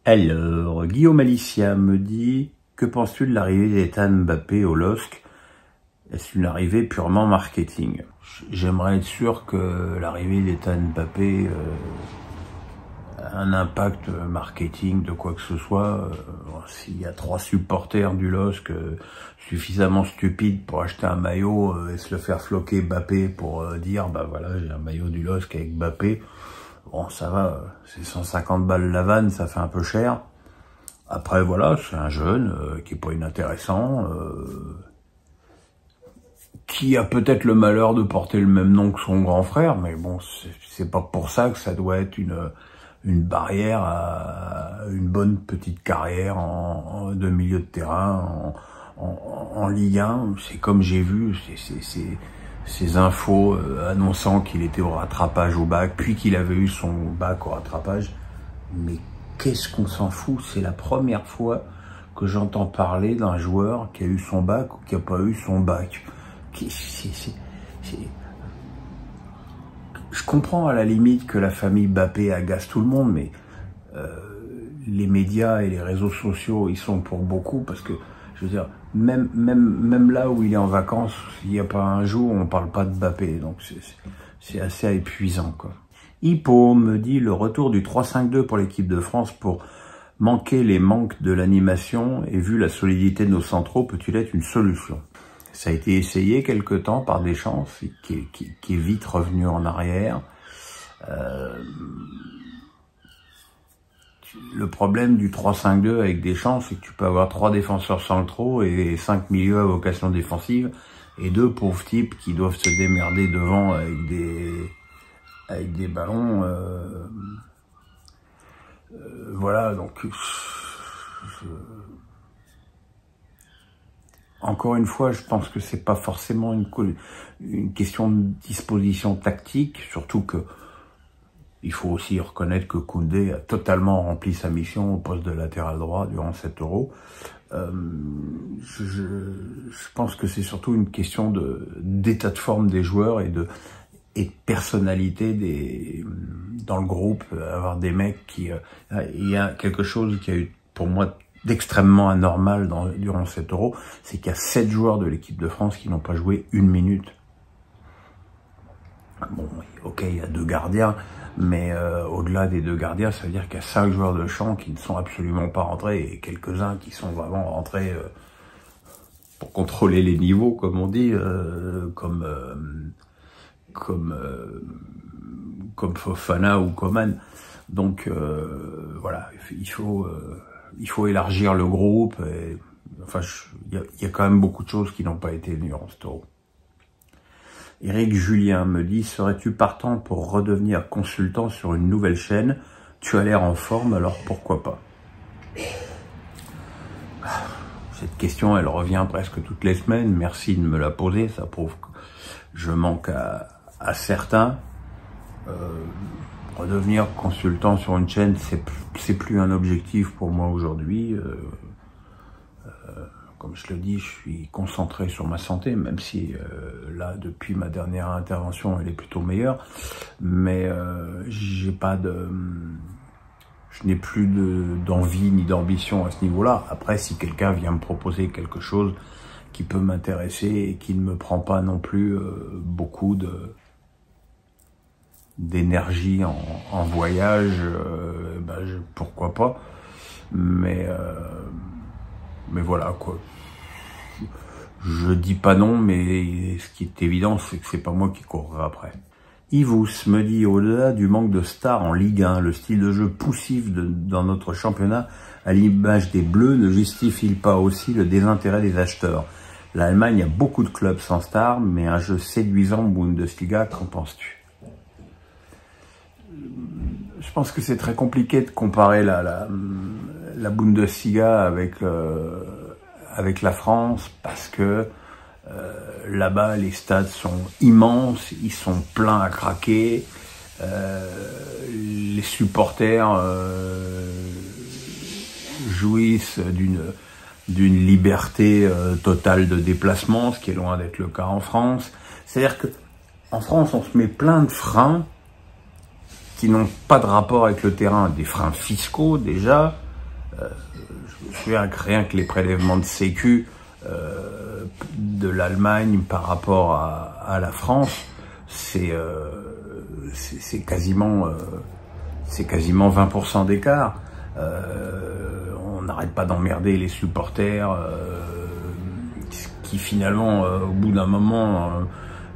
Alors, Guillaume Alicia me dit « Que penses-tu de l'arrivée d'Ethan Mbappé au LOSC? Est-ce une arrivée purement marketing ?» J'aimerais être sûr que l'arrivée d'Ethan Mbappé a un impact marketing de quoi que ce soit. S'il y a 3 supporters du LOSC suffisamment stupides pour acheter un maillot et se le faire floquer Mbappé pour dire « Bah voilà, j'ai un maillot du LOSC avec Mbappé », bon, ça va, c'est 150 balles la vanne, ça fait un peu cher. Après, voilà, c'est un jeune qui est pas inintéressant, qui a peut-être le malheur de porter le même nom que son grand frère, mais bon, c'est pas pour ça que ça doit être une barrière à une bonne petite carrière de milieu de terrain, en Ligue 1. C'est comme j'ai vu, ces infos annonçant qu'il était au rattrapage au bac, puis qu'il avait eu son bac au rattrapage. Mais qu'est-ce qu'on s'en fout? C'est la première fois que j'entends parler d'un joueur qui a eu son bac ou qui a pas eu son bac. Je comprends à la limite que la famille Mbappé agace tout le monde, mais les médias et les réseaux sociaux, ils sont pour beaucoup, parce que, je veux dire, même là où il est en vacances, il n'y a pas un jour où on parle pas de Mbappé, donc c'est assez épuisant, quoi. Hippo me dit le retour du 3-5-2 pour l'équipe de France pour manquer les manques de l'animation et vu la solidité de nos centraux, peut-il être une solution? Ça a été essayé quelque temps par Deschamps, qui est vite revenu en arrière. Le problème du 3-5-2 avec Deschamps, c'est que tu peux avoir 3 défenseurs centraux et 5 milieux à vocation défensive et 2 pauvres types qui doivent se démerder devant avec des ballons. Voilà, donc encore une fois, je pense que c'est pas forcément une question de disposition tactique, surtout que il faut aussi reconnaître que Koundé a totalement rempli sa mission au poste de latéral droit durant cet Euro. Je pense que c'est surtout une question d'état de forme des joueurs et de personnalité dans le groupe, avoir des mecs qui... il y a quelque chose qui a eu, pour moi, d'extrêmement anormal durant cet Euro, c'est qu'il y a 7 joueurs de l'équipe de France qui n'ont pas joué 1 minute. Bon, ok, il y a 2 gardiens, mais au-delà des 2 gardiens, ça veut dire qu'il y a 5 joueurs de champ qui ne sont absolument pas rentrés, et quelques-uns qui sont vraiment rentrés pour contrôler les niveaux, comme on dit, comme Fofana ou Coman. Donc voilà, il faut élargir le groupe. Et, enfin, il y a quand même beaucoup de choses qui n'ont pas été durant ce Euro. Eric Julien me dit, serais-tu partant pour redevenir consultant sur une nouvelle chaîne? Tu as l'air en forme, alors pourquoi pas? Cette question, elle revient presque toutes les semaines. Merci de me la poser, ça prouve que je manque à certains. Redevenir consultant sur une chaîne, c'est plus un objectif pour moi aujourd'hui. Comme je le dis, je suis concentré sur ma santé, même si là, depuis ma dernière intervention, elle est plutôt meilleure. Mais je n'ai plus d'envie ni d'ambition à ce niveau-là. Après, si quelqu'un vient me proposer quelque chose qui peut m'intéresser et qui ne me prend pas non plus beaucoup d'énergie en voyage, pourquoi pas. Mais voilà, quoi. Je dis pas non, mais ce qui est évident, c'est que c'est pas moi qui courrai après. Yvous me dit, au-delà du manque de stars en Ligue 1, le style de jeu poussif dans notre championnat, à l'image des Bleus, ne justifie pas aussi le désintérêt des acheteurs? L'Allemagne a beaucoup de clubs sans stars, mais un jeu séduisant en Bundesliga, qu'en penses-tu? Je pense que c'est très compliqué de comparer la Bundesliga avec la France, parce que là-bas, les stades sont immenses, ils sont pleins à craquer, les supporters jouissent d'une liberté totale de déplacement, ce qui est loin d'être le cas en France. C'est-à-dire que en France, on se met plein de freins qui n'ont pas de rapport avec le terrain, des freins fiscaux déjà, Je me souviens que rien que les prélèvements de sécu de l'Allemagne par rapport à la France, c'est quasiment 20% d'écart. On n'arrête pas d'emmerder les supporters qui finalement, au bout d'un moment,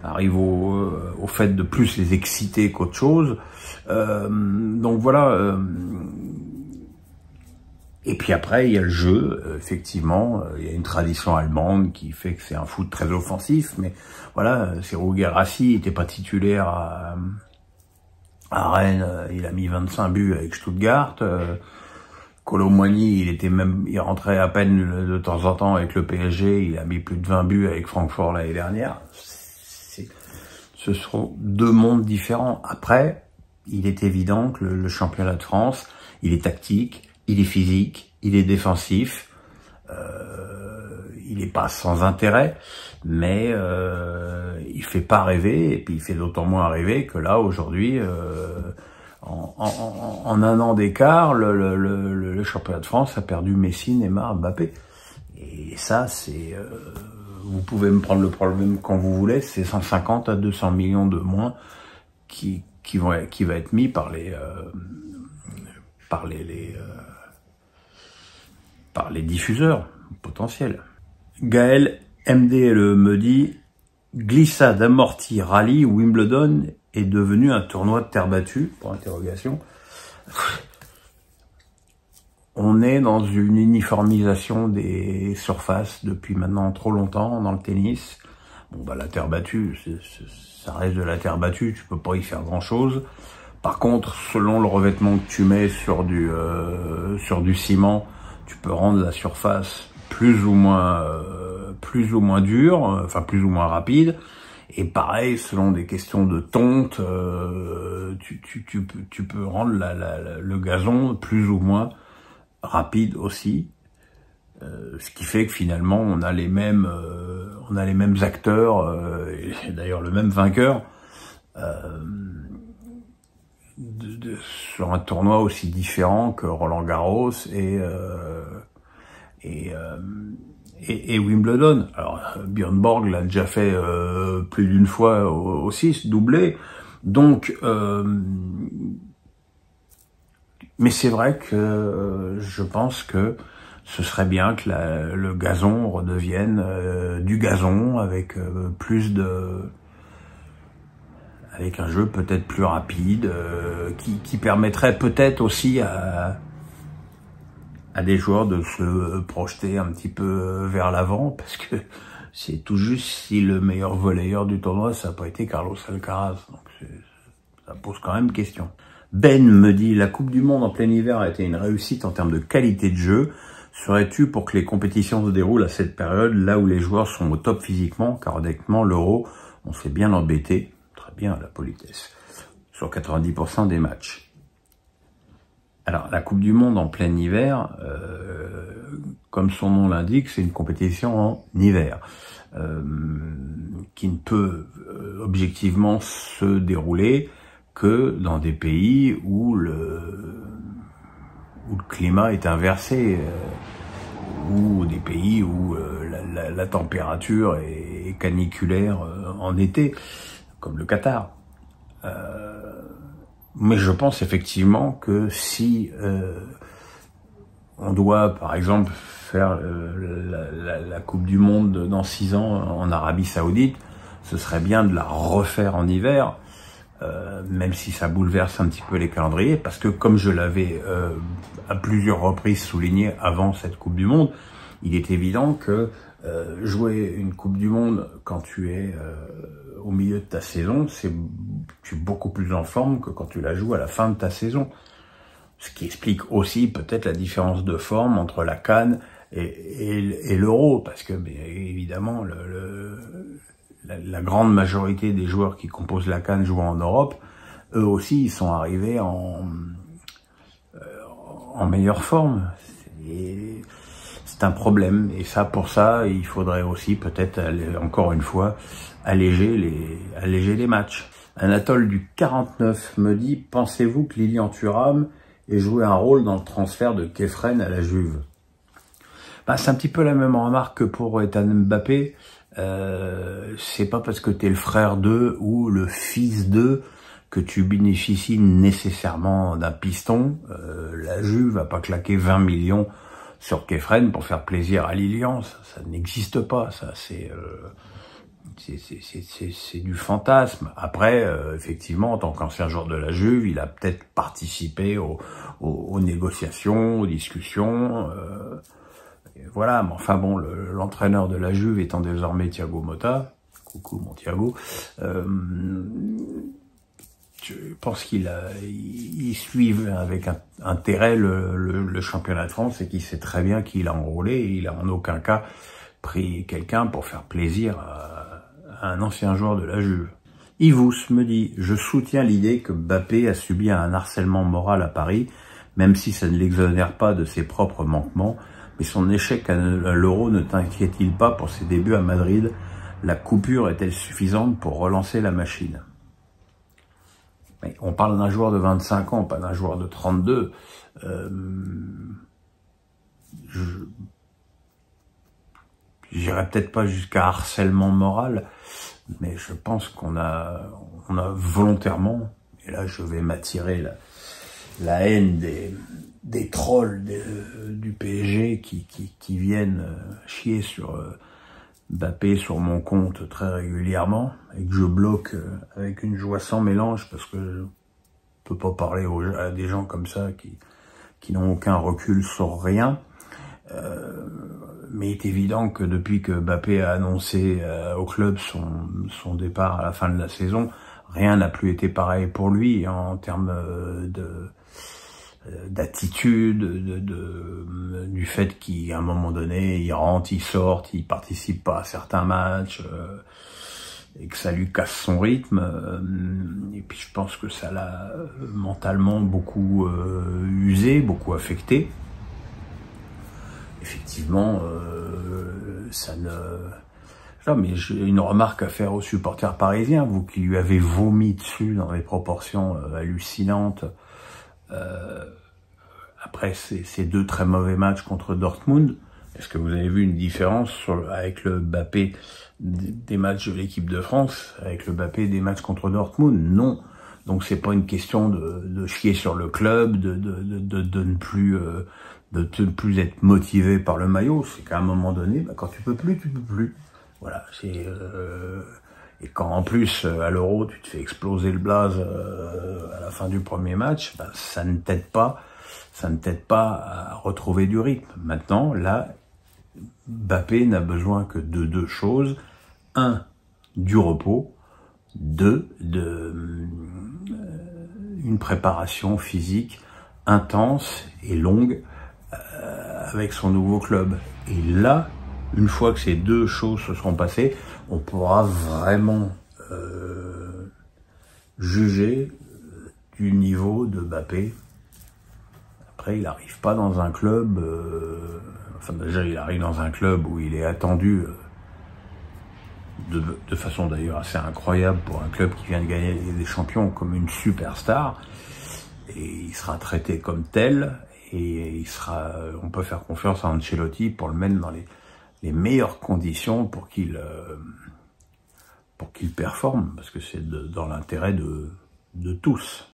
arrivent au fait de plus les exciter qu'autre chose. Donc voilà. Et puis après, il y a le jeu, effectivement, il y a une tradition allemande qui fait que c'est un foot très offensif, mais voilà, Serhou Guirassy n'était pas titulaire à Rennes, il a mis 25 buts avec Stuttgart. Kolo Muani, il rentrait à peine de temps en temps avec le PSG, il a mis plus de 20 buts avec Francfort l'année dernière. Ce sont deux mondes différents. Après, il est évident que le championnat de France, il est tactique, il est physique, il est défensif, il est pas sans intérêt, mais il fait pas rêver, et puis il fait d'autant moins rêver que là, aujourd'hui, en un an d'écart, le championnat de France a perdu Messi, Neymar, Mbappé. Et ça, c'est... vous pouvez me prendre le problème quand vous voulez, c'est 150 à 200 millions de moins qui va être mis par les diffuseurs potentiels. Gaël MDLE me dit « Glissade, amorti, rallye, Wimbledon est devenu un tournoi de terre battue ?» pour interrogation. On est dans une uniformisation des surfaces depuis maintenant trop longtemps dans le tennis. Bon, bah, la terre battue, ça reste de la terre battue, tu peux pas y faire grand chose. Par contre, selon le revêtement que tu mets sur du ciment, tu peux rendre la surface plus ou moins dure, enfin plus ou moins rapide. Et pareil, selon des questions de tonte, tu peux rendre le gazon plus ou moins rapide aussi. Ce qui fait que finalement, on a les mêmes acteurs, et d'ailleurs le même vainqueur, sur un tournoi aussi différent que Roland-Garros et Wimbledon. Alors Björn Borg l'a déjà fait plus d'une fois aussi, ce doublé. Donc, mais c'est vrai que je pense que ce serait bien que le gazon redevienne du gazon avec avec un jeu peut-être plus rapide, qui permettrait peut-être aussi à des joueurs de se projeter un petit peu vers l'avant, parce que c'est tout juste si le meilleur volleyeur du tournoi, ça n'a pas été Carlos Alcaraz. Donc ça pose quand même question. Ben me dit, la Coupe du Monde en plein hiver a été une réussite en termes de qualité de jeu. Serais-tu pour que les compétitions se déroulent à cette période, là où les joueurs sont au top physiquement, car honnêtement, l'Euro, on s'est bien embêté, très bien la politesse, sur 90% des matchs. Alors, la Coupe du Monde en plein hiver, comme son nom l'indique, c'est une compétition en hiver, qui ne peut objectivement se dérouler que dans des pays où le climat est inversé, ou des pays où la température est caniculaire en été, comme le Qatar. Mais je pense effectivement que si on doit, par exemple, faire la Coupe du Monde dans 6 ans en Arabie Saoudite, ce serait bien de la refaire en hiver, même si ça bouleverse un petit peu les calendriers, parce que comme je l'avais à plusieurs reprises souligné avant cette Coupe du Monde, il est évident que jouer une Coupe du Monde quand tu es au milieu de ta saison, tu es beaucoup plus en forme que quand tu la joues à la fin de ta saison. Ce qui explique aussi peut-être la différence de forme entre la CAN et l'Euro, parce que évidemment la grande majorité des joueurs qui composent la CAN jouant en Europe, eux aussi ils sont arrivés en meilleure forme. C'est un problème, et pour ça, il faudrait aussi peut-être, encore une fois, alléger les matchs. Anatole du 49 me dit, pensez-vous que Lilian Thuram ait joué un rôle dans le transfert de Kefren à la Juve. Ben, c'est un petit peu la même remarque que pour Ethan Mbappé. C'est pas parce que t'es le frère d'eux ou le fils d'eux que tu bénéficies nécessairement d'un piston. La Juve va pas claquer 20 millions sur Kefren pour faire plaisir à Lilian. Ça n'existe pas. Ça, c'est du fantasme. Après, effectivement, en tant qu'ancien joueur de la Juve, il a peut-être participé aux négociations, aux discussions. Voilà, mais enfin bon, l'entraîneur de la Juve étant désormais Thiago Motta, coucou mon Thiago, je pense qu'il suit avec intérêt le championnat de France et qu'il sait très bien qu'il a enrôlé et il a en aucun cas pris quelqu'un pour faire plaisir à un ancien joueur de la Juve. Yvous me dit « Je soutiens l'idée que Mbappé a subi un harcèlement moral à Paris, même si ça ne l'exonère pas de ses propres manquements. Mais son échec à l'Euro ne t'inquiète-t-il pas pour ses débuts à Madrid? La coupure est-elle suffisante pour relancer la machine ?» Mais on parle d'un joueur de 25 ans, pas d'un joueur de 32. J'irai peut-être pas jusqu'à harcèlement moral, mais je pense qu'on a volontairement, et là je vais m'attirer la haine des trolls du PSG qui viennent chier sur Mbappé sur mon compte très régulièrement et que je bloque avec une joie sans mélange parce que je peux pas parler à des gens comme ça qui n'ont aucun recul sur rien. Mais il est évident que depuis que Mbappé a annoncé au club son départ à la fin de la saison, rien n'a plus été pareil pour lui en termes d'attitude, du fait qu'à un moment donné, il rentre, il sort, il participe pas à certains matchs, et que ça lui casse son rythme. Et puis je pense que ça l'a mentalement beaucoup usé, beaucoup affecté. Effectivement, ça ne... Non, mais j'ai une remarque à faire aux supporters parisiens, vous qui lui avez vomi dessus dans des proportions hallucinantes. Après ces deux très mauvais matchs contre Dortmund, est-ce que vous avez vu une différence avec le Mbappé des matchs de l'équipe de France, avec le Mbappé des matchs contre Dortmund? Non. Donc c'est pas une question de chier sur le club, de ne plus être motivé par le maillot. C'est qu'à un moment donné, bah, quand tu peux plus, tu peux plus. Voilà. Et quand en plus à l'Euro tu te fais exploser le blaze à la fin du premier match, bah, ça ne t'aide pas à retrouver du rythme. Maintenant, là, Mbappé n'a besoin que de deux choses. Un, du repos. Deux, une préparation physique intense et longue avec son nouveau club. Et là, une fois que ces deux choses se seront passées, on pourra vraiment juger du niveau de Mbappé. Après, il n'arrive pas dans un club... enfin, déjà, il arrive dans un club où il est attendu de façon d'ailleurs assez incroyable pour un club qui vient de gagner des champions comme une superstar. Et il sera traité comme tel. Et on peut faire confiance à Ancelotti pour le mettre dans les meilleures conditions pour qu'il performe, parce que c'est dans l'intérêt de tous.